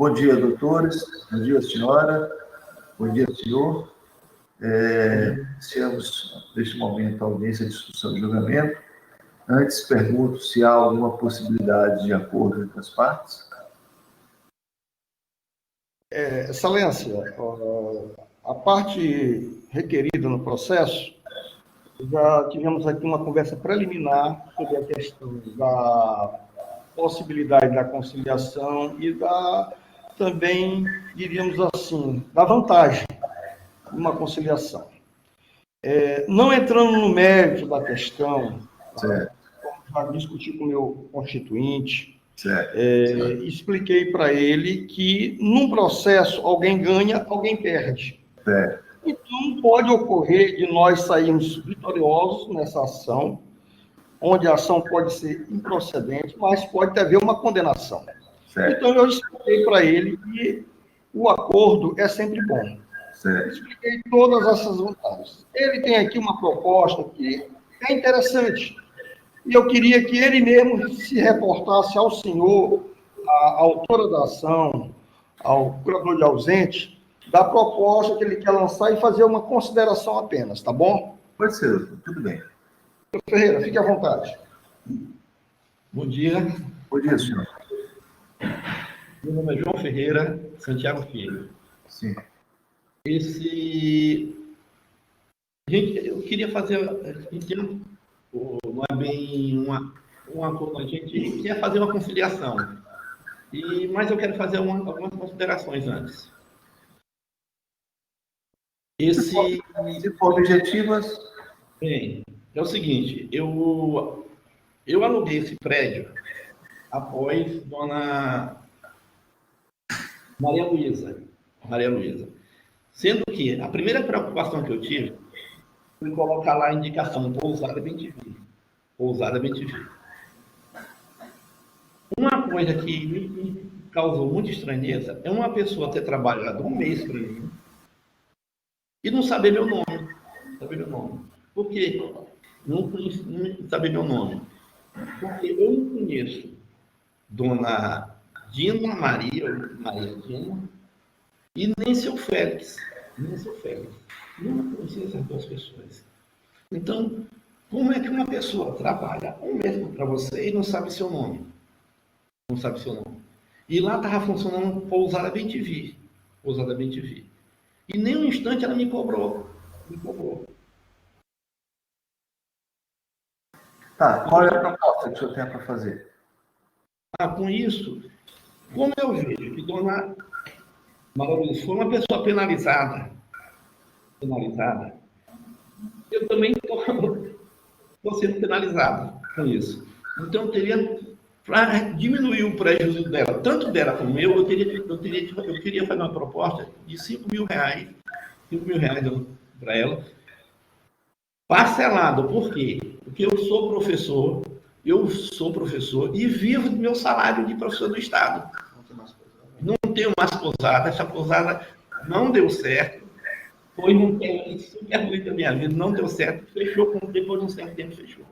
Bom dia, doutores. Bom dia, senhora. Bom dia, senhor. Iniciamos, neste momento, a audiência de discussão e julgamento. Antes, pergunto se há alguma possibilidade de acordo entre as partes. Excelência, a parte requerida no processo, já tivemos aqui uma conversa preliminar sobre a questão da possibilidade da conciliação e também, diríamos assim, da vantagem de uma conciliação. Não entrando no mérito da questão, como já discuti com o meu constituinte, expliquei para ele que, num processo, alguém ganha, alguém perde. Então, pode ocorrer de nós sairmos vitoriosos nessa ação, onde a ação pode ser improcedente, mas pode haver uma condenação. Então, eu expliquei para ele que o acordo é sempre bom. Expliquei todas essas vantagens. Ele tem aqui uma proposta que é interessante, e eu queria que ele mesmo se reportasse ao senhor, à autora da ação, ao procurador de ausente, da proposta que ele quer lançar e fazer uma consideração apenas, tá bom? Pode ser, tudo bem. Doutor Ferreira, fique à vontade. Bom dia. Bom dia, senhor. Meu nome é João Ferreira Santiago Filho. Sim. Gente, eu queria fazer, não é bem um acordo, a gente quer fazer uma conciliação, mas eu quero fazer algumas considerações antes. Se for objetivas... Bem, é o seguinte, eu aluguei esse prédio após dona Maria Luísa. Sendo que a primeira preocupação que eu tive foi colocar lá a indicação Pousada Bem-te-Vi. Uma coisa que me causou muita estranheza é uma pessoa ter trabalhado um mês para mim e não saber meu nome. Por quê? Não saber meu nome. Porque eu não conheço dona Dina Maria Dina, e nem seu Félix. Não conhecia essas duas pessoas. Então, como é que uma pessoa trabalha um mês para você e não sabe seu nome? E lá estava funcionando Pousada Bem-te-Vi. E nem um instante ela me cobrou. Tá, qual é a proposta que o senhor tem para fazer? Com isso, como eu vejo que dona Maria Luísa foi uma pessoa penalizada, eu também estou sendo penalizado com isso. Então, para diminuir o prejuízo dela, tanto dela como eu queria fazer uma proposta de R$5.000 para ela, parcelado. Por quê? Porque eu sou professor e vivo do meu salário de professor do Estado. Não tenho mais pousada, essa pousada não deu certo, isso que é ruim da minha vida, não deu certo, fechou, depois de um certo tempo fechou.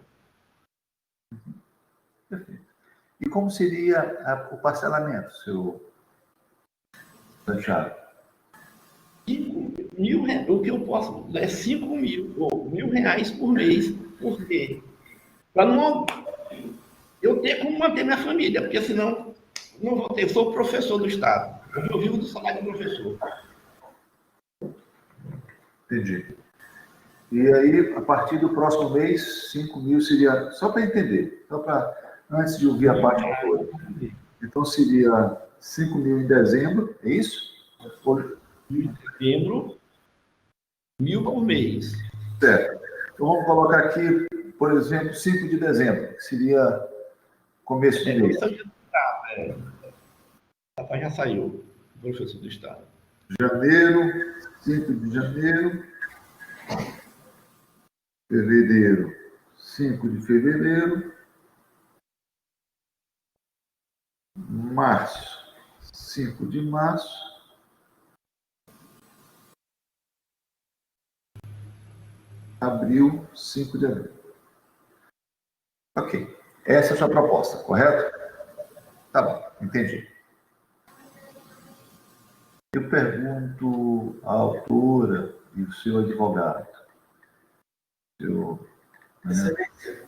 E como seria o parcelamento, seu Santiago? O que eu posso é R$5.000 ou R$1.000 por mês. Por quê? Para não eu ter como manter minha família, porque senão não vou ter. Eu sou professor do Estado, eu vivo do salário de professor. Entendi. E aí, a partir do próximo mês, 5.000 seria, só para entender, antes de ouvir a parte toda. Então, seria 5.000 em dezembro, é isso? Em dezembro, 1.000 por mês. Certo. Então, vamos colocar aqui, por exemplo, 5 de dezembro, que seria começo de mês. Já saiu, professor do Estado. Janeiro, 5 de janeiro. Fevereiro, 5 de fevereiro. Março, 5 de março. Abril, 5 de abril. Ok. Essa é a sua proposta, correto? Tá bom, entendi. Eu pergunto à autora e o seu advogado. Excelência,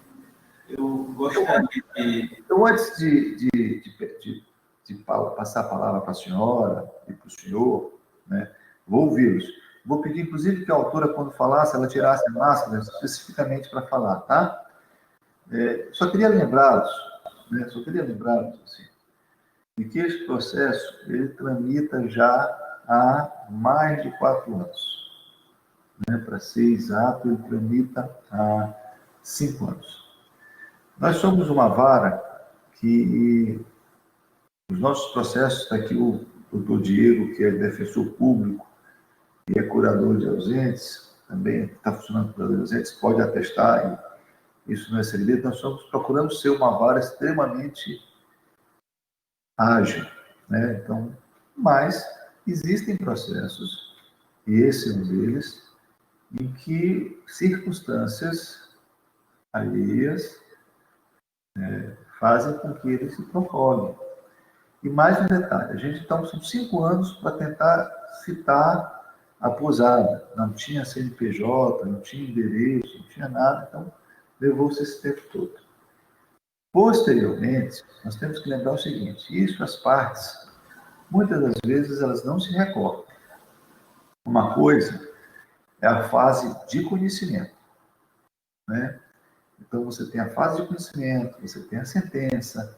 eu gostaria de... Então, antes de passar a palavra para a senhora e para o senhor, né, vou ouvi-los. Vou pedir, inclusive, que a autora, quando falasse, ela tirasse a máscara especificamente para falar, tá? Só queria lembrá-los, né, assim, de que esse processo, ele tramita já há mais de 4 anos. Né? Para ser exato, ele tramita há 5 anos. Nós somos uma vara que os nossos processos, está aqui o doutor Diego, que é defensor público e é curador de ausentes, também está funcionando como curador de ausentes, pode atestar, e isso não é segredo, nós procuramos ser uma vara extremamente ágil, né? Então, mas existem processos, e esse é um deles, em que circunstâncias alheias fazem com que ele se prorrogue. E mais um detalhe, a gente então são 5 anos para tentar citar a posada. Não tinha CNPJ, não tinha endereço, não tinha nada, então levou-se esse tempo todo. Posteriormente, nós temos que lembrar o seguinte, isso as partes, muitas das vezes elas não se recordam. Uma coisa é a fase de conhecimento, né? Então você tem a fase de conhecimento, você tem a sentença.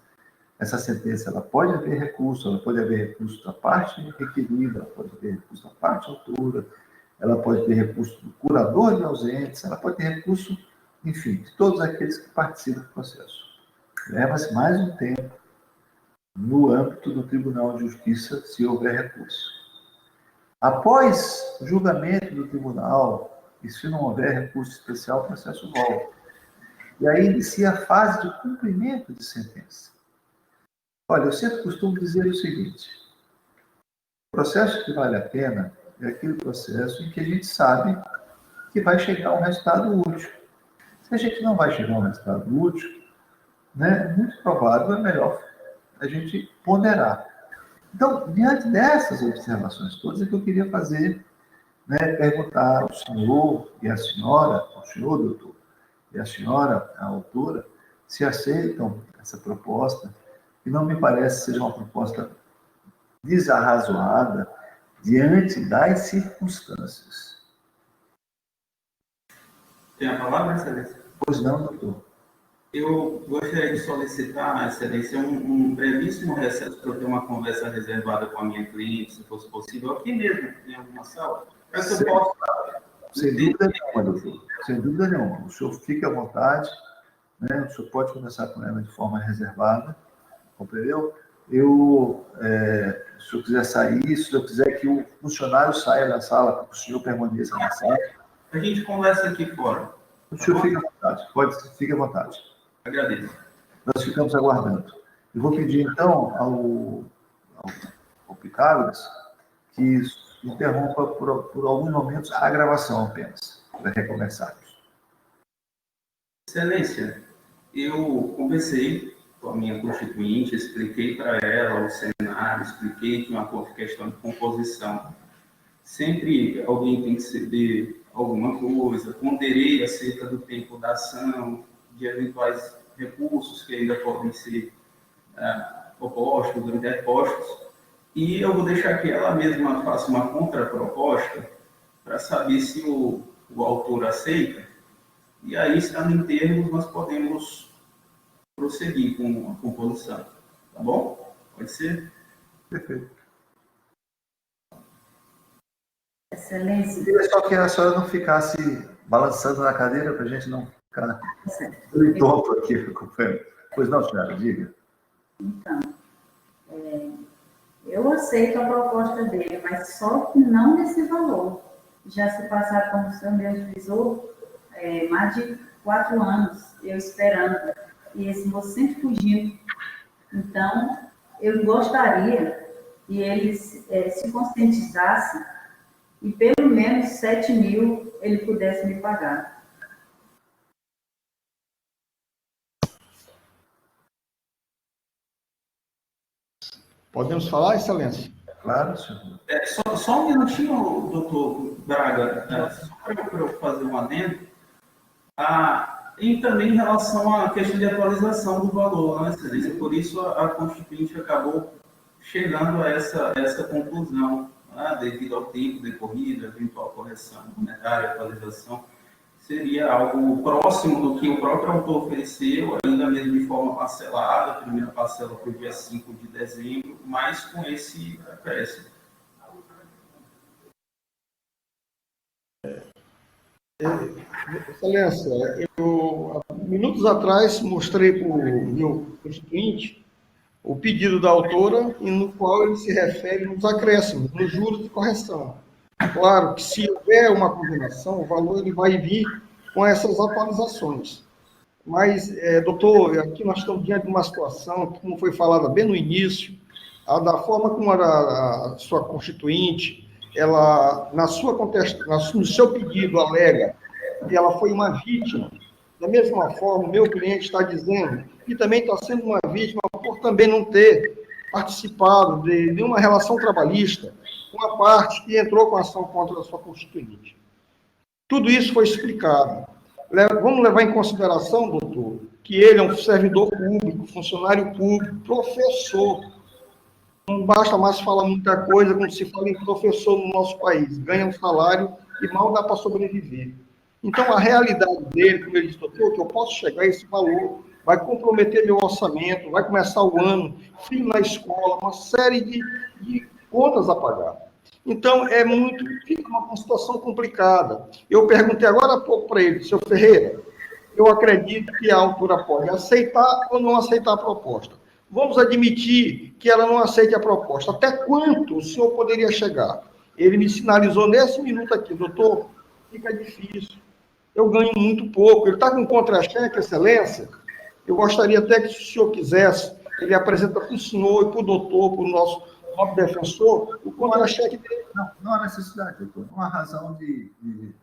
Essa sentença, ela pode haver recurso da parte requerida, ela pode haver recurso da parte autora, ela pode ter recurso do curador de ausentes, ela pode ter recurso, enfim, de todos aqueles que participam do processo. Leva-se mais um tempo no âmbito do Tribunal de Justiça, se houver recurso. Após o julgamento do tribunal, e se não houver recurso especial, o processo volta. E aí inicia a fase de cumprimento de sentença. Olha, eu sempre costumo dizer o seguinte, o processo que vale a pena é aquele processo em que a gente sabe que vai chegar a um resultado útil. Se a gente não vai chegar a um resultado útil, né, muito provável, é melhor a gente ponderar. Então, diante dessas observações todas, é que eu queria fazer, né, perguntar ao senhor e à senhora, ao senhor, doutor, e à senhora, a autora, se aceitam essa proposta, que não me parece ser uma proposta desarrazoada diante das circunstâncias. Tem a palavra, Excelência? Pois não, doutor. Eu gostaria de solicitar, Excelência, um brevíssimo recesso para eu ter uma conversa reservada com a minha cliente, se fosse possível, aqui mesmo, em alguma sala. Para que eu possa... Sem dúvida nenhuma, doutor. Sem dúvida nenhuma. O senhor fique à vontade, né? O senhor pode conversar com ela de forma reservada, compreendeu? Se o senhor quiser sair, se o senhor quiser que o funcionário saia da sala, para que o senhor permaneça na sala. A gente conversa aqui fora. O senhor fique à vontade, fique à vontade. Agradeço. Nós ficamos aguardando. Eu vou pedir, então, ao Pitágoras que interrompa por alguns momentos a gravação apenas, para recomeçarmos. Excelência, eu conversei com a minha constituinte, expliquei para ela o cenário, expliquei que uma questão de composição. Sempre alguém tem que ceder alguma coisa, ponderei acerca do tempo da ação, de eventuais recursos que ainda podem ser propostos ou interpostos, e eu vou deixar que ela mesma faça uma contraproposta para saber se o autor aceita, e aí, estando em termos, nós podemos prosseguir com a composição. Tá bom? Pode ser? Perfeito. Excelência. Eu queria só que a senhora não ficasse balançando na cadeira, para a gente não ficar em topo aqui, companheiro. Pois não, senhora, diga. Então, eu aceito a proposta dele, mas só que não nesse valor. Já se passaram, como o senhor mesmo frisou, mais de 4 anos eu esperando, e esse moço sempre fugindo. Então, eu gostaria que ele se conscientizasse e pelo menos 7 mil ele pudesse me pagar. Podemos falar, Excelência? Claro, senhor. Só um minutinho, doutor Braga, só para eu fazer um adendo. E também em relação à questão de atualização do valor, né, excelência? Por isso a Constituinte acabou chegando a essa conclusão, né, devido ao tempo decorrido, eventual correção monetária, atualização, seria algo próximo do que o próprio autor ofereceu, ainda mesmo de forma parcelada, a primeira parcela para o dia 5 de dezembro, mas com esse acréscimo. Excelência, eu, há minutos atrás, mostrei para o meu constituinte o pedido da autora, no qual ele se refere nos acréscimos, nos juros de correção. Claro que, se houver uma condenação, o valor ele vai vir com essas atualizações. Mas, doutor, aqui nós estamos diante de uma situação que, como foi falada bem no início, da forma como a sua constituinte, ela, no seu pedido, alega que ela foi uma vítima. Da mesma forma, o meu cliente está dizendo que também está sendo uma vítima por também não ter participado de nenhuma relação trabalhista com a parte que entrou com ação contra a sua constituinte. Tudo isso foi explicado. Vamos levar em consideração, doutor, que ele é um servidor público, funcionário público, professor. Não basta mais falar muita coisa quando se fala em professor no nosso país. Ganha um salário e mal dá para sobreviver. Então, a realidade dele, como ele disse, doutor, que eu posso chegar a esse valor, vai comprometer meu orçamento, vai começar o ano, filho na escola, uma série de contas a pagar. Então, fica uma situação complicada. Eu perguntei agora há pouco para ele, senhor Ferreira, eu acredito que a autora pode aceitar ou não aceitar a proposta. Vamos admitir que ela não aceite a proposta. Até quanto o senhor poderia chegar? Ele me sinalizou nesse minuto aqui, doutor, fica difícil. Eu ganho muito pouco. Ele está com contra-cheque, excelência. Eu gostaria até que, se o senhor quisesse, ele apresenta para o senhor e para o doutor, para o nosso nobre defensor, o contra-cheque dele. Não há necessidade, doutor. Não há razão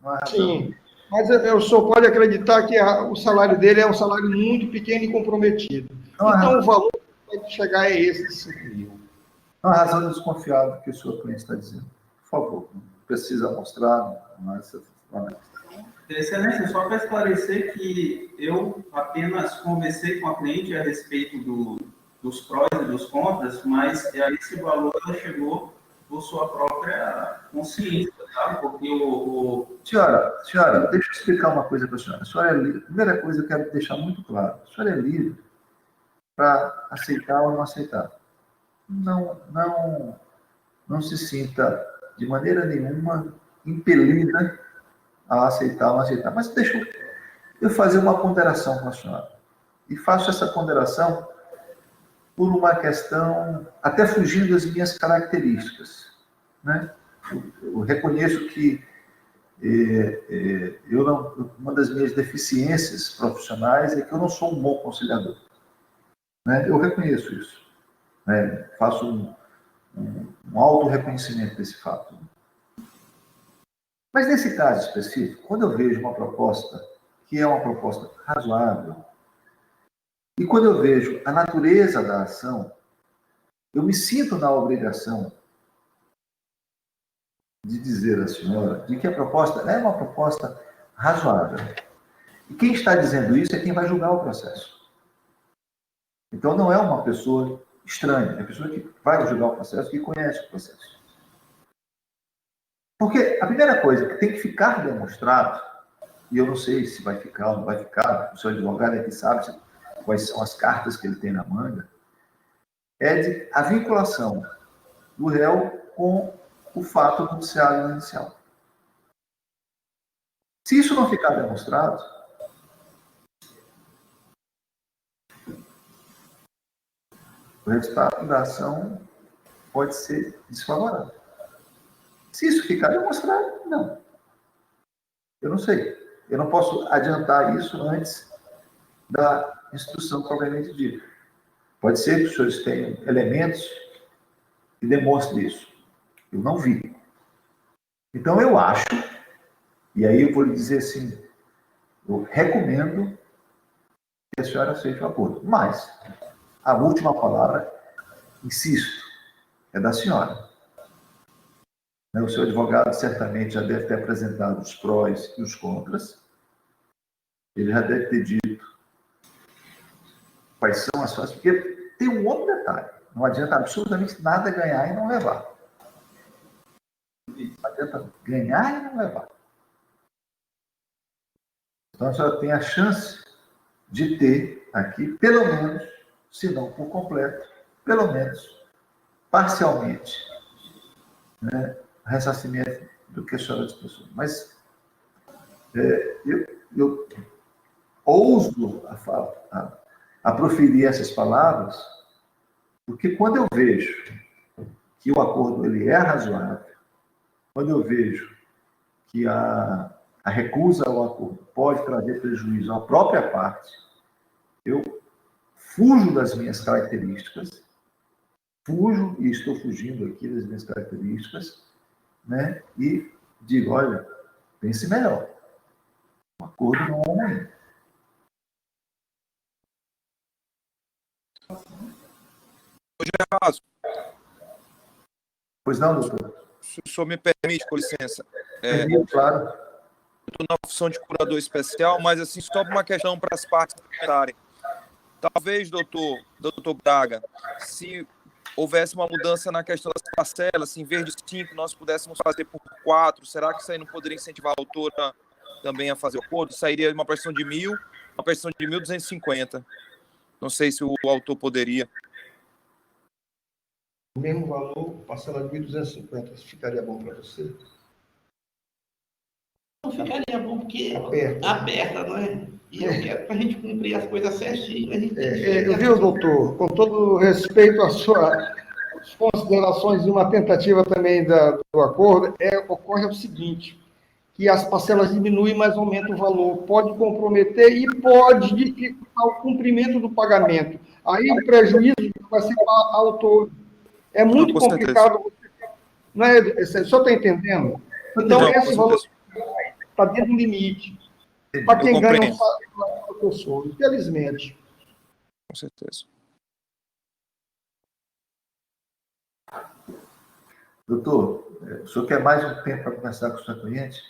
não há razão. Sim, mas o senhor pode acreditar que o salário dele é um salário muito pequeno e comprometido. Então, o valor que vai chegar é esse, 5 mil. Não há razão de desconfiar do que o senhor cliente está dizendo. Por favor, não precisa mostrar, mas... Excelência, só para esclarecer que eu apenas conversei com a cliente a respeito dos prós e dos contras, mas a esse valor ela chegou por sua própria consciência, tá? Porque Senhora, deixa eu explicar uma coisa para a senhora. A senhora é livre. Primeira coisa, eu quero deixar muito claro. A senhora é livre para aceitar ou não aceitar. Não se sinta, de maneira nenhuma, impelida a aceitar ou não aceitar. Mas deixa eu fazer uma ponderação com a senhora. E faço essa ponderação por uma questão, até fugindo das minhas características. Né? Eu reconheço que uma das minhas deficiências profissionais é que eu não sou um bom conciliador. Né? Eu reconheço isso. Né? Faço um auto-reconhecimento desse fato. Mas nesse caso específico, quando eu vejo uma proposta que é uma proposta razoável, e quando eu vejo a natureza da ação, eu me sinto na obrigação de dizer à senhora de que a proposta é uma proposta razoável. E quem está dizendo isso é quem vai julgar o processo. Então não é uma pessoa estranha, é a pessoa que vai julgar o processo, que conhece o processo. Porque a primeira coisa que tem que ficar demonstrado, e eu não sei se vai ficar ou não vai ficar, o seu advogado é que sabe quais são as cartas que ele tem na manga, é a vinculação do réu com o fato noticiado inicial. Se isso não ficar demonstrado, o resultado da ação pode ser desfavorável. Se isso ficar demonstrado, não. Eu não sei. Eu não posso adiantar isso antes da instrução propriamente dita. Pode ser que os senhores tenham elementos que demonstrem isso. Eu não vi. Então, eu acho, e aí eu vou lhe dizer assim, eu recomendo que a senhora aceite o acordo. Mas, a última palavra, insisto, é da senhora. né? O seu advogado certamente já deve ter apresentado os prós e os contras. Ele já deve ter dito quais são as fases, porque tem um outro detalhe. Não adianta absolutamente nada ganhar e não levar. Não adianta ganhar e não levar. Então, a senhora tem a chance de ter aqui, pelo menos, se não por completo, pelo menos, parcialmente, né, ressarcimento do que a senhora discutiu. Mas eu ouso a proferir essas palavras, porque quando eu vejo que o acordo ele é razoável, quando eu vejo que a recusa ao acordo pode trazer prejuízo à própria parte, eu fujo das minhas características, fujo e estou fugindo aqui das minhas características, né? E digo, olha, pense melhor. O acordo não é ruim. Geraldo, Pois não, doutor? se o senhor me permite, com licença. Claro. Eu estou na função de curador especial, mas assim, só uma questão para as partes comentarem. Talvez, doutor Braga, se houvesse uma mudança na questão das parcelas, se em vez de 5 nós pudéssemos fazer por 4, será que isso aí não poderia incentivar a autora também a fazer o acordo? Sairia uma prestação de 1.000, uma prestação de 1.250. Não sei se o autor poderia. O mesmo valor, parcela de 1.250, isso ficaria bom para você? Não ficaria bom, porque Aperta, não é? E eu quero para a gente cumprir as coisas certinho. Viu, doutor? Com todo respeito às suas considerações e uma tentativa também do acordo, ocorre o seguinte, que as parcelas diminuem, mas aumenta o valor. Pode comprometer e pode dificultar o cumprimento do pagamento. Aí o prejuízo vai ser para a autor. É muito complicado. Não é, o senhor está entendendo? Então, esse valor está dentro do limite. Para quem ganha um salário do professor, infelizmente. Com certeza. Doutor, o senhor quer mais um tempo para conversar com o seu cliente?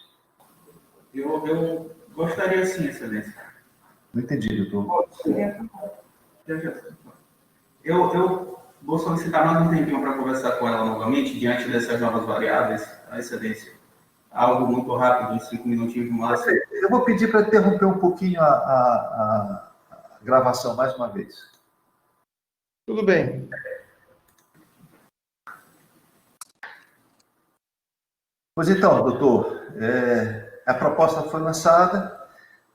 Eu gostaria sim, excelência. Não entendi, doutor. Eu vou solicitar mais um tempinho para conversar com ela novamente, diante dessas novas variáveis, a excelência. Algo muito rápido, em 5 minutinhos no máximo. Eu vou pedir para interromper um pouquinho a gravação mais uma vez. Tudo bem. Pois então, doutor, a proposta foi lançada,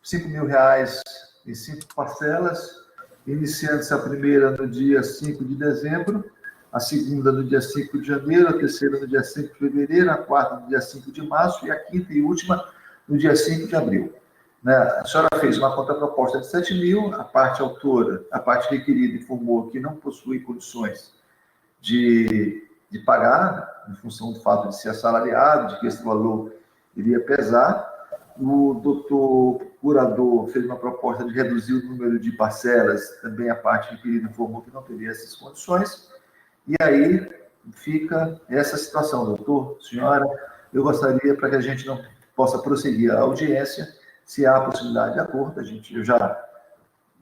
R$5.000 em 5 parcelas, iniciando-se a primeira no dia 5 de dezembro, a segunda no dia 5 de janeiro, a terceira no dia 5 de fevereiro, a quarta no dia 5 de março e a quinta e última no dia 5 de abril. Né? A senhora fez uma contraproposta de 7.000, a parte autora, a parte requerida informou que não possui condições de pagar, em função do fato de ser assalariado, de que esse valor iria pesar. O doutor curador fez uma proposta de reduzir o número de parcelas, também a parte requerida informou que não teria essas condições. E aí fica essa situação, doutor, senhora, eu gostaria para que a gente não possa prosseguir a audiência, se há possibilidade de acordo, eu já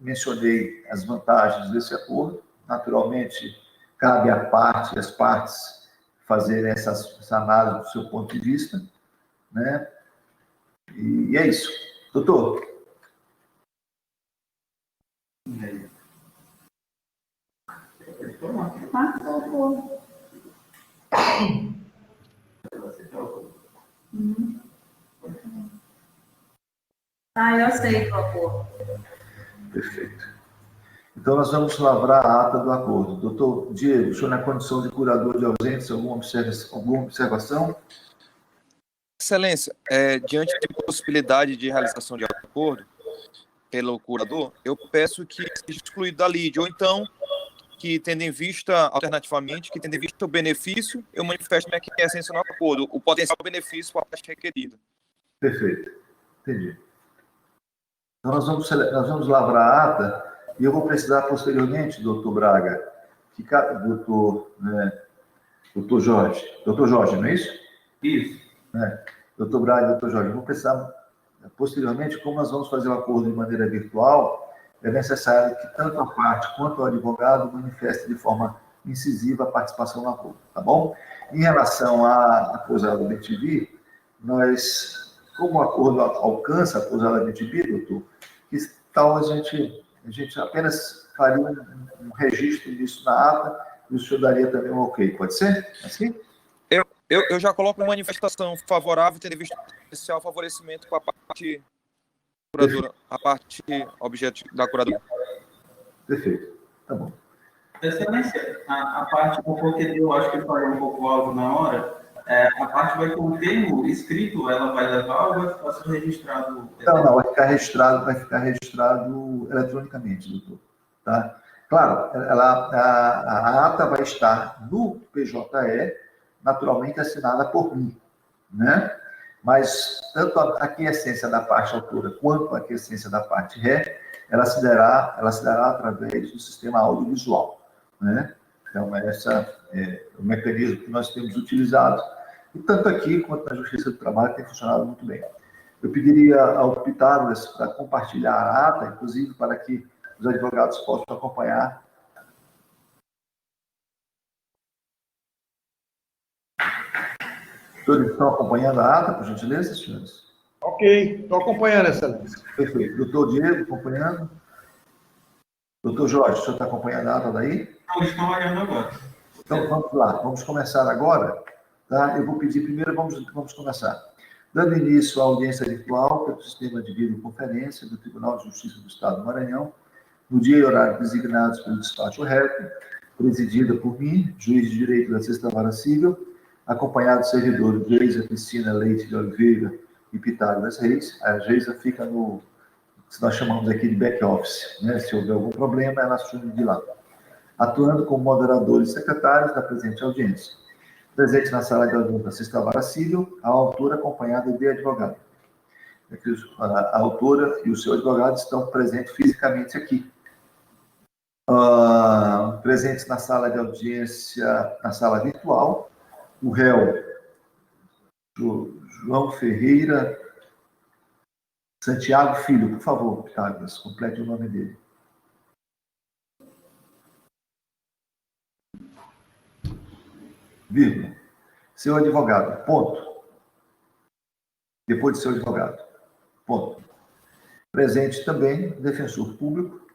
mencionei as vantagens desse acordo, naturalmente cabe às partes fazerem essa análise do seu ponto de vista, né? E é isso. Doutor? Eu aceito o acordo. Perfeito. Então, nós vamos lavrar a ata do acordo. Doutor Diego, o senhor na condição de curador de ausência, alguma observação? Excelência, diante da possibilidade de realização de acordo pelo curador, eu peço que seja excluído da lide, ou então que, tendo em vista, alternativamente, que tendo em vista o benefício, eu manifesto minha aquiescência no acordo, o potencial benefício para a parte requerida. Perfeito. Entendi. Então, nós vamos lavrar a ata e eu vou precisar posteriormente, doutor Braga, doutor Jorge, não é isso? Isso. Doutor Braga e doutor Jorge, vou precisar, posteriormente, como nós vamos fazer o acordo de maneira virtual, é necessário que tanto a parte quanto o advogado manifestem de forma incisiva a participação no acordo, tá bom? Em relação à acusada BTV, nós, como o acordo alcança a acusada BTV, doutor, que tal a gente apenas faria um registro disso na ata e o senhor daria também um ok, pode ser? Assim? Eu já coloco uma manifestação favorável, tendo visto especial favorecimento com a parte curadora, a parte objeto da curadoria. Perfeito, tá bom. Excelência, a parte, porque eu acho que falou um pouco alto na hora, a parte vai ter um termo escrito, ela vai levar ou vai ficar só registrado? Não, vai ficar registrado eletronicamente, doutor. Tá? Claro, a ata vai estar no PJE, naturalmente assinada por mim, né? Mas tanto a aquiescência da parte autora quanto a aquiescência da parte ré, ela se dará através do sistema audiovisual, né? Então, esse é o mecanismo que nós temos utilizado, e tanto aqui quanto na Justiça do Trabalho tem funcionado muito bem. Eu pediria ao Pitágoras para compartilhar a ata, inclusive para que os advogados possam acompanhar. Todos estão acompanhando a ata, por gentileza, senhores? Ok, estou acompanhando, excelência. Perfeito. Doutor Diego, acompanhando? Doutor Jorge, o senhor está acompanhando a ata daí? Não, estão olhando agora. Então, vamos lá. Vamos começar agora. Tá? Eu vou pedir primeiro, vamos começar. Dando início à audiência virtual pelo sistema de videoconferência do Tribunal de Justiça do Estado do Maranhão, no dia e horário designados pelo despacho reto, presidida por mim, juiz de direito da Sexta Vara Civil, acompanhado do servidor Geisa Cristina Leite de Oliveira e Pitágoras Reis. A Geisa fica no que nós chamamos aqui de back-office, né? Se houver algum problema, ela assume de lá. Atuando como moderadores e secretários da presente audiência. Presente na sala de audiência da Sexta Vara Civil, a autora acompanhada de advogado. A autora e o seu advogado estão presentes fisicamente aqui. Presentes na sala de audiência, na sala virtual, o réu João Ferreira Santiago Filho, por favor, Pitágoras, complete o nome dele. Vírgula. Seu advogado, ponto. Depois de seu advogado, ponto. Presente também o defensor público.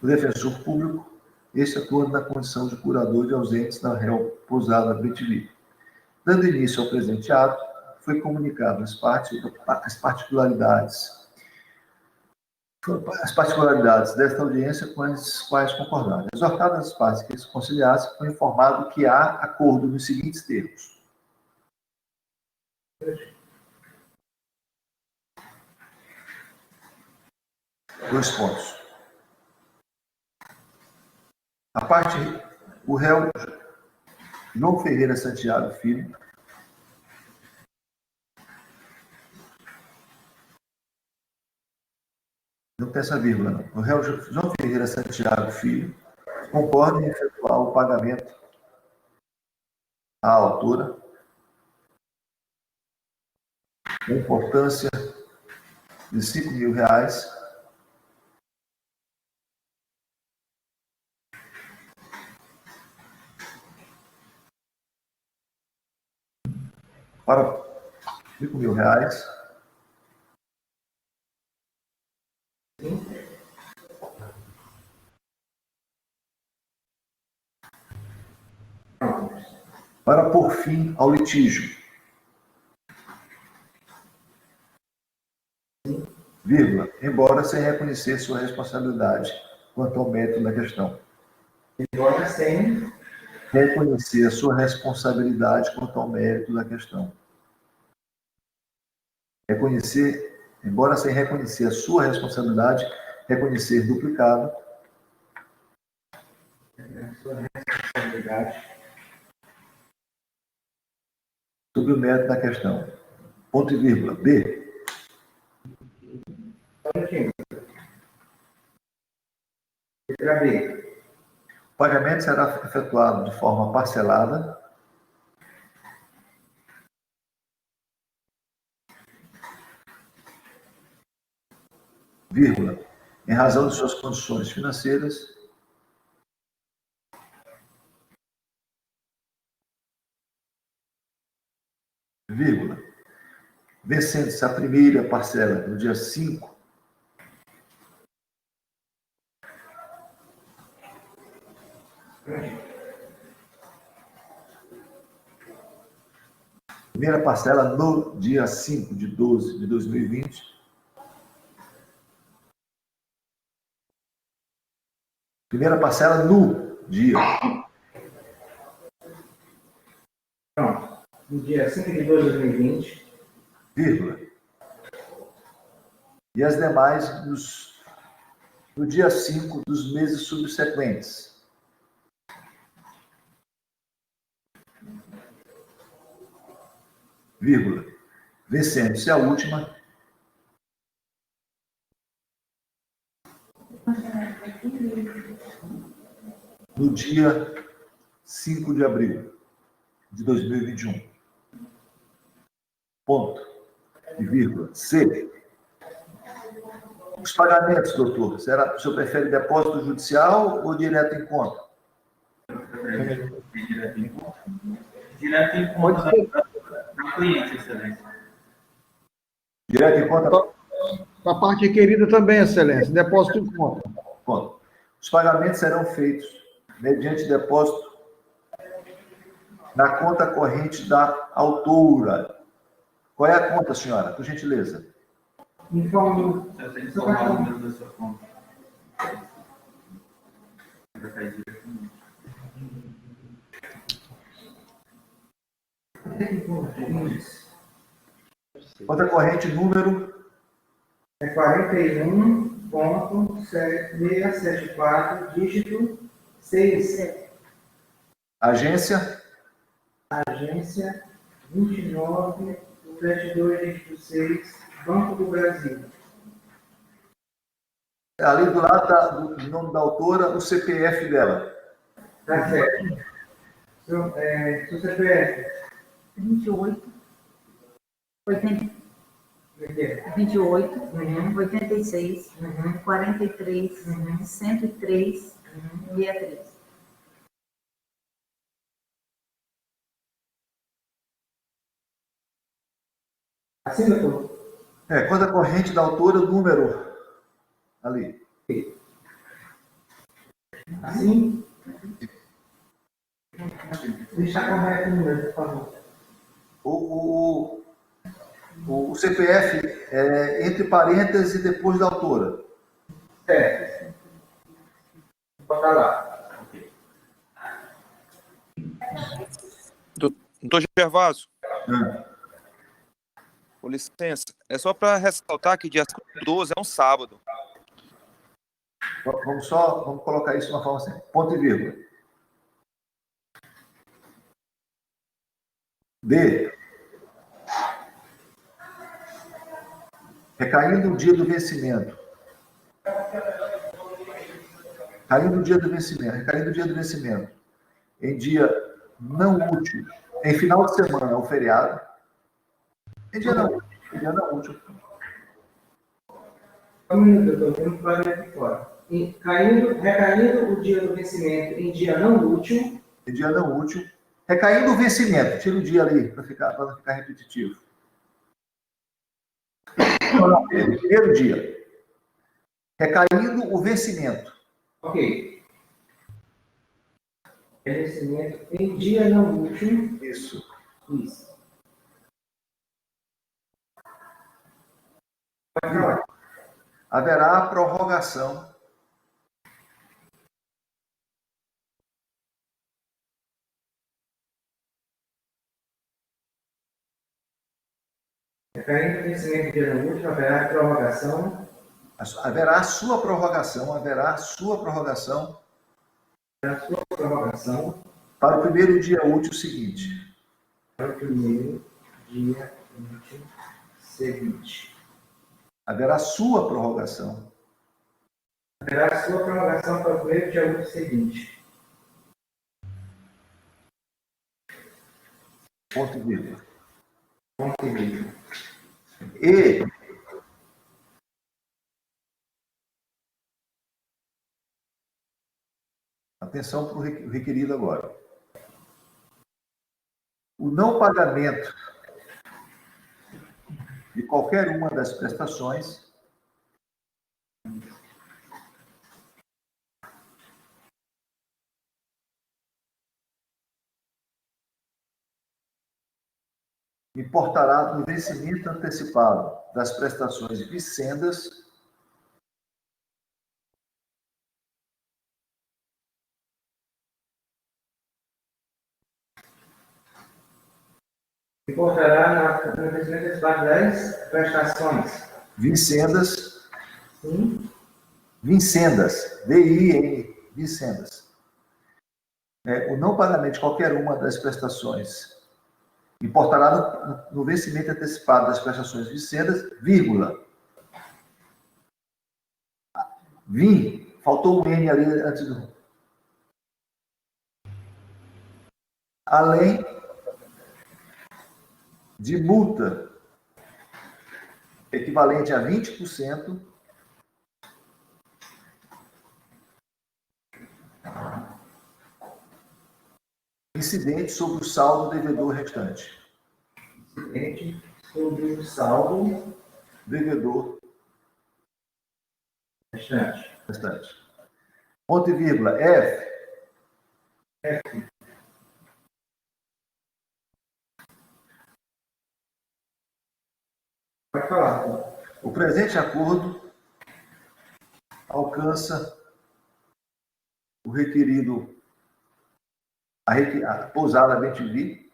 O defensor público, este atuando na condição de curador de ausentes da réu Pousada BTV. Dando início ao presente ato, foi comunicado as particularidades desta audiência com as quais concordaram. Exortadas as partes que se conciliassem, foi informado que há acordo nos seguintes termos. Dois pontos. A parte, o réu João Ferreira Santiago Filho, não tem essa vírgula, não. O réu João Ferreira Santiago Filho concorda em efetuar o pagamento à autora da importância de R$5.000 para R$5.000 para pôr fim ao litígio, vírgula, embora sem reconhecer sua responsabilidade quanto ao mérito da questão. Embora sem reconhecer a sua responsabilidade quanto ao mérito da questão. Reconhecer, embora sem reconhecer a sua responsabilidade, reconhecer duplicado. Sua responsabilidade sobre o mérito da questão. Ponto e vírgula. B. Letra B. O pagamento será efetuado de forma parcelada, vírgula, em razão de suas condições financeiras, vírgula, vencendo-se a primeira parcela no dia 5, primeira parcela no dia 5 de 12 de 2020, primeira parcela no dia. Pronto. No dia 5 de 12 de 2020. Vírgula. E as demais no dia 5 dos meses subsequentes. Vírgula. Vencendo-se a última. No dia 5 de abril de 2021. Ponto. E vírgula. C. Os pagamentos, doutor, o senhor prefere depósito judicial ou direto em conta? Direto em conta. Direto em conta da cliente, excelência. Direto em conta? A parte requerida também, excelência, depósito em conta. Conta. Os pagamentos serão feitos mediante depósito na conta corrente da autora. Qual é a conta, senhora? Por gentileza. Informe. Você tem que informar o número da sua conta. Conta corrente número É 41.674, dígito 6. agência Agência 2972, dígito 6, Banco do Brasil. ali do lado do nome da autora, o CPF dela. Tá certo. Seu CPF. 28, 80, 28, 86, 43, 103, 63. Assim, doutor? Conta corrente da autora, o número ali. Assim? Deixa correto o número, por favor. O CPF é entre parênteses e depois da autora. Certo. Bota lá. Doutor Gervásio, com licença, é só para ressaltar que dia 12 é um sábado. Vamos colocar isso de uma forma assim, ponto e vírgula. D. Recaindo o dia do vencimento. Recaindo o dia do vencimento. Em dia não útil. Em final de semana, é um feriado. Em dia não útil. Um minuto, doutor, tem um pagamento aqui fora. Recaindo o dia do vencimento em dia não útil. Em dia não útil. Recaindo o vencimento. Tira o dia ali, para não ficar repetitivo. Primeiro dia. Recaindo o vencimento. Ok. Vencimento em dia não útil. Isso. Isso. Pode falar. Haverá prorrogação. Recaindo o vencimento em dia não útil, haverá prorrogação. Haverá sua prorrogação. Para o primeiro dia útil seguinte. Para o primeiro dia útil seguinte. Haverá sua prorrogação. Haverá sua prorrogação para o primeiro dia útil seguinte. ponto e vírgula. Ponto e vírgula. E atenção para o requerido agora. O não pagamento de qualquer uma das prestações importará no vencimento antecipado das prestações vicendas Importará no vencimento antecipado das prestações. vincendas, Sim. vincendas, V-I-N, vincendas. O não pagamento de qualquer uma das prestações importará no vencimento antecipado das prestações vincendas, vírgula. Faltou um N ali antes do... Além de multa equivalente a 20% incidente sobre o saldo devedor restante. Incidente sobre o saldo Devedor restante. Ponto e vírgula, F. Pode falar. O presente acordo alcança o requerido, a pousada BTV,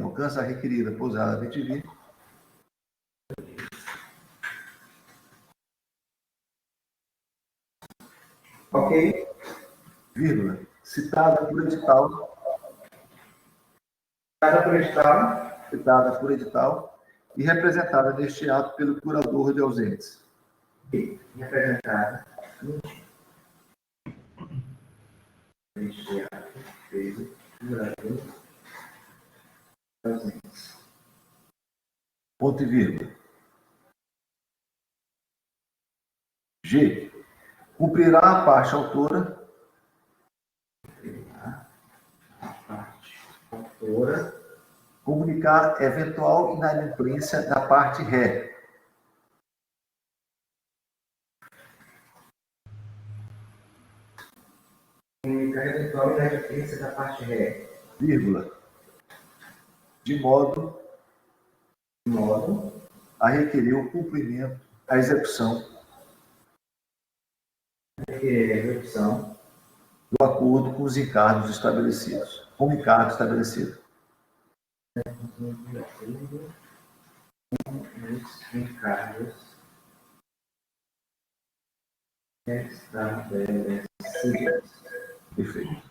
alcança a requerida pousada BTV, Ok. vírgula, citada por edital, citada por edital e representada neste ato pelo curador de ausentes. Representada neste ato pelo curador de ausentes. Ponto e vírgula. G. Cumprirá a parte autora comunicar eventual inadimplência da parte ré. Comunicar eventual inadimplência da parte ré. Vírgula. De modo a requerer o cumprimento, a execução do acordo com os encargos estabelecidos. Com o encargo estabelecido. Encargos estabelecidos. Perfeito.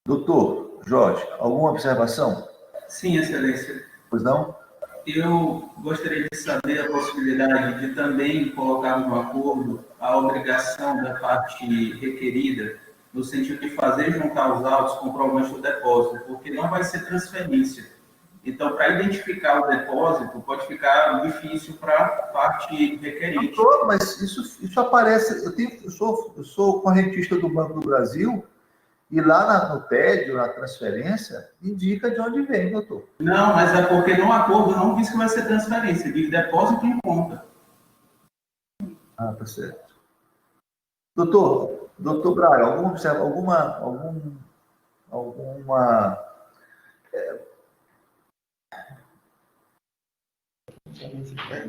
Doutor Jorge, alguma observação? Sim, Excelência. Pois não? Eu gostaria de saber a possibilidade de também colocar no acordo a obrigação da parte requerida, no sentido de fazer juntar os autos comprovantes do depósito, porque não vai ser transferência. Então, para identificar o depósito, pode ficar difícil para a parte requerente. Doutor, mas isso aparece... Eu sou correntista do Banco do Brasil e lá no TED, na transferência, indica de onde vem, doutor. Não, mas é porque no acordo não diz que vai ser transferência, diz depósito em conta. Ah, tá certo. Doutor Braga, alguma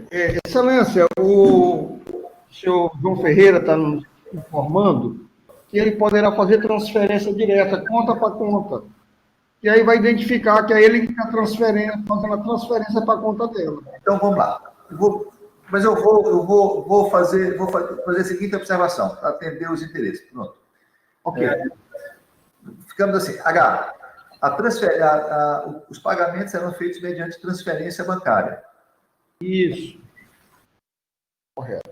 Excelência, o senhor João Ferreira está nos informando que ele poderá fazer transferência direta, conta para conta. E aí vai identificar que é ele que está fazendo a transferência para a conta dela. Então, vamos lá. Eu vou fazer a seguinte observação, para atender os interesses. Pronto. Ok. Ficamos assim. Os pagamentos serão feitos mediante transferência bancária. Isso. Correto.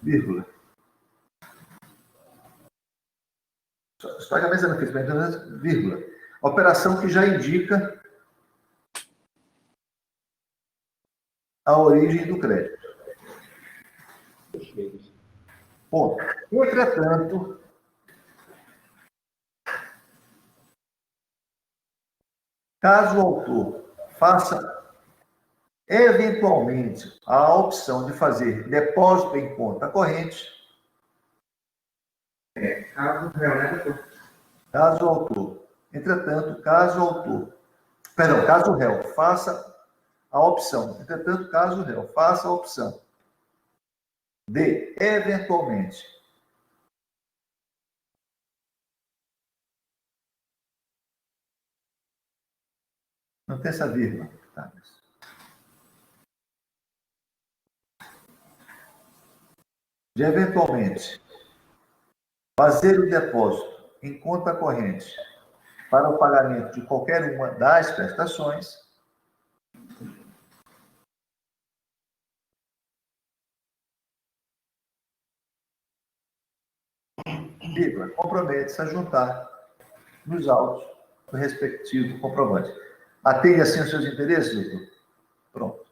vírgula. Os pagamentos eram feitos, vírgula. Operação que já indica a origem do crédito. Ponto. Entretanto, caso o autor faça eventualmente a opção de fazer depósito em conta corrente, Caso o réu, né, doutor? caso o autor, entretanto, caso o autor, perdão, caso o réu faça a opção, entretanto, caso o réu faça a opção de eventualmente não tem essa vírgula, tá? De eventualmente fazer o depósito em conta corrente para o pagamento de qualquer uma das prestações, vírgula, compromete-se a juntar nos autos do respectivo comprovante. Atende assim os seus interesses, doutor? Pronto.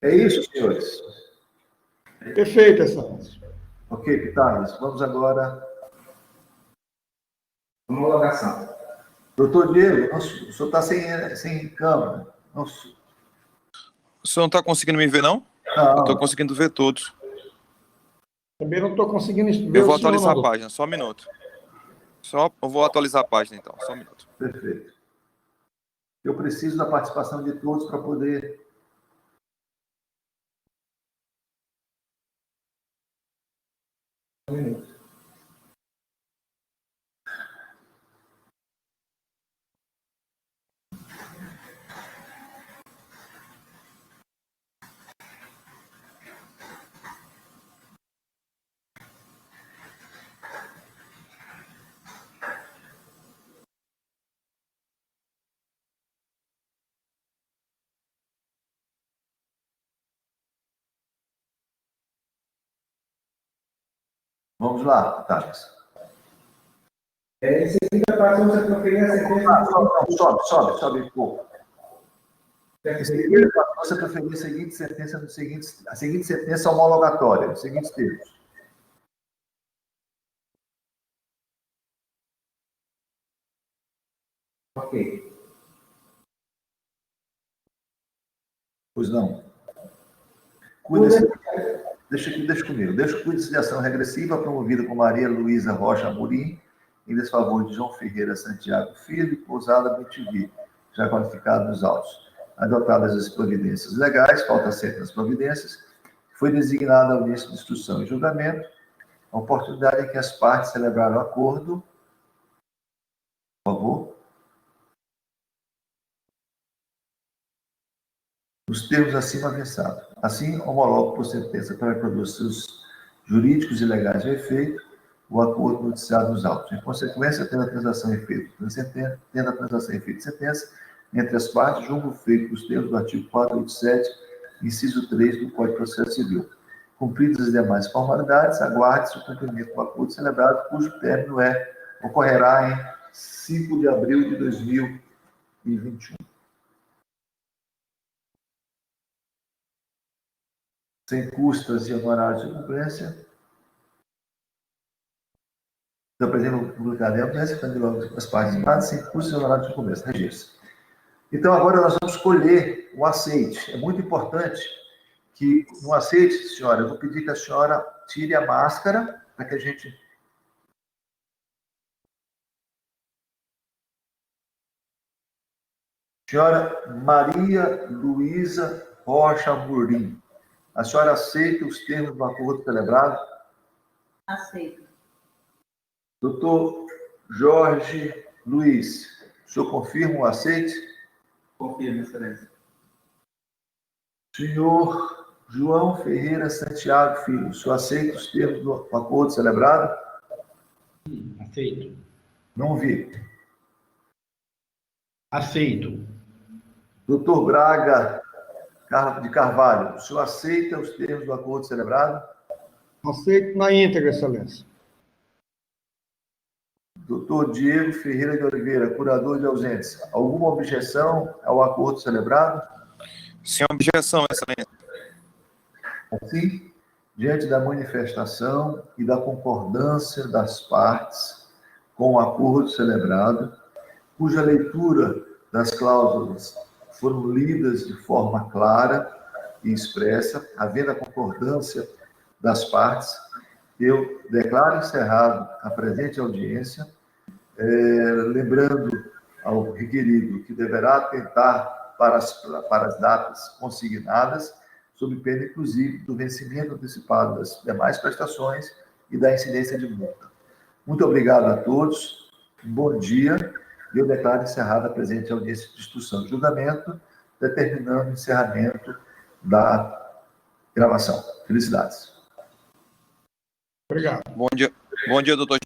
É isso, senhores? Perfeito, Excelência. Ok, Pitágoras. Vamos agora. Homologação. Doutor Diego, o senhor está sem câmera. Nossa. O senhor não está conseguindo me ver, não? Não. Eu estou conseguindo ver todos. Também não estou conseguindo ver Eu vou o senhor, atualizar não, a página, só um minuto. Eu vou atualizar a página, então, só um minuto. Perfeito. Eu preciso da participação de todos para poder. Um minuto. Vamos lá, Pitágoras. Em seguida, passou a proferir a sentença. Sobe um pouco. Em seguida, passou a proferir a seguinte sentença homologatória, nos seguintes termos. Ok. Pois não. Cuida-se. Deixa comigo. Cuide-se de ação regressiva promovida por Maria Luísa Rocha Amorim, em desfavor de João Ferreira Santiago Filho e Pousada BTV, já qualificado nos autos. Adotadas as providências legais, falta certa nas providências, foi designada a audiência de instrução e julgamento, a oportunidade em que as partes celebraram o acordo. Por favor. Os termos acima versados. Assim, homologo por sentença para produtos jurídicos e legais de efeito o acordo noticiado nos autos. Em consequência, tendo a transação efeito de sentença entre as partes, julgo feito os termos do artigo 487, inciso 3 do Código de Processo Civil. Cumpridas as demais formalidades, aguarde-se o cumprimento do acordo celebrado, cujo término ocorrerá em 5 de abril de 2021. Sem custas e honorários de cumprimento. Então, presente publicado em audiência, quando as partes sem custos e honorários de cumprimento. Registro. Então, agora nós vamos escolher o aceite. É muito importante que no aceite, senhora, eu vou pedir que a senhora tire a máscara para que a gente... Senhora Maria Luísa Rocha Amorim, a senhora aceita os termos do acordo celebrado? Aceito. Doutor Jorge Luiz, o senhor confirma o aceite? Confirmo, excelência. Senhor João Ferreira Santiago Filho, o senhor aceita os termos do acordo celebrado? Aceito. Não vi. Aceito. Doutor Braga de Carvalho, o senhor aceita os termos do acordo celebrado? Aceito na íntegra, Excelência. Doutor Diego Ferreira de Oliveira, curador de ausentes, alguma objeção ao acordo celebrado? Sem objeção, Excelência. Assim, diante da manifestação e da concordância das partes com o acordo celebrado, cuja leitura das cláusulas foram lidas de forma clara e expressa, havendo a concordância das partes, eu declaro encerrado a presente audiência, lembrando ao requerido que deverá atentar para as datas consignadas, sob pena, inclusive, do vencimento antecipado das demais prestações e da incidência de multa. Muito obrigado a todos, um bom dia, e eu declaro encerrada a presente audiência de instrução e julgamento, determinando o encerramento da gravação. Felicidades. Obrigado. Bom dia, doutor.